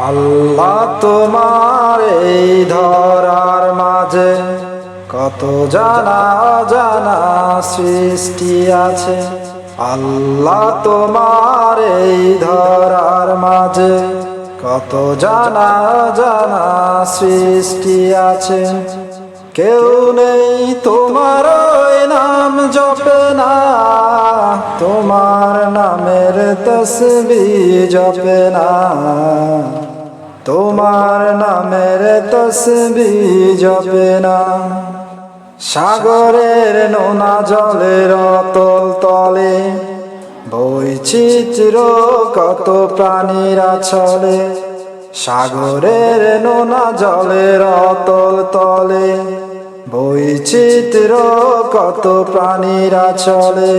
আল্লাহ তোমার এই ধরার মাঝে কত জানা জানা সৃষ্টি আছে। আল্লাহ তোমার এই ধরার মাঝে কত জানা জানা সৃষ্টি আছে। কেউ নেই তোমার ওই নাম জপে না, তোমার নামের তসবিহ জপে না, তোমার নামের তসবিহ জপে না। সাগরের নোনা জলের অতল তলে বৈচিত্র্য কত প্রাণীরা চলে। সাগরের নোনা জলের অতল তলে বৈচিত্র্য কত প্রাণীরা চলে।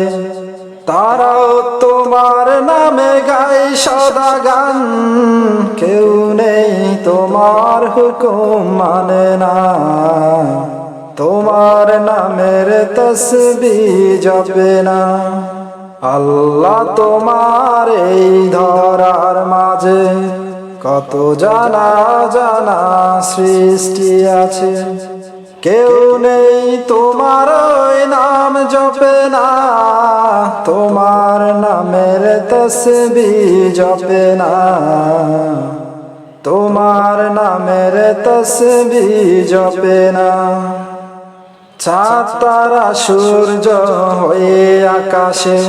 তারাও তোমার নামে গায় সদা গান, কেউ নেই তোমার হুকুম মানে না, তোমার নামের তসবিহ জপে না। আল্লাহ তোমার এই ধরার মাঝে কত জানা জানা সৃষ্টি আছে। কেউ নেই তোমার ওই নাম জপে না, তোমার নামের তসবিহ জপে না, তোমার নামের তসবিহ জপে না। চাঁদ তারা সূর্য হয়ে আকাশে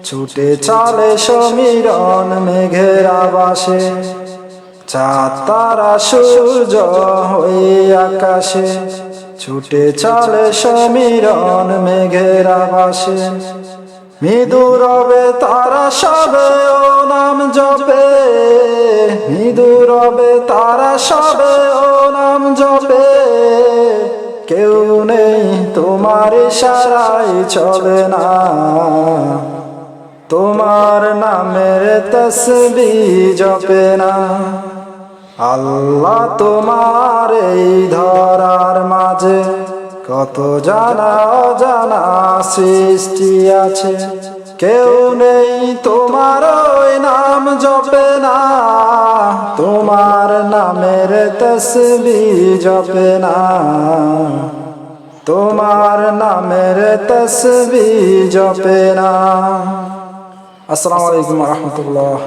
ছুটে চলে সমীরণ মেঘের আবাসে। চাঁদ তারা সূর্য হয়ে আকাশে ছুটে চলে সমীরণ মেঘের আবাসে। মৃদু রবে তারা সবে ও নাম জপে, মৃদু রবে তারা সবে ও নাম জপে। কেউ নেই তোমার ইশারায় চলে না, তোমার নামের তসবিহ জপে না। আল্লাহ তোমার এই ধরার মাঝে কত জানা অজানা সৃষ্টি আছে। কেউ নেই তোমার ওই নাম জপে না, তোমার নামের তসবিহ জপে না, তোমার নামের তসবিহ জপে না। আসসালামু আলাইকুম ওয়া রাহমাতুল্লাহ।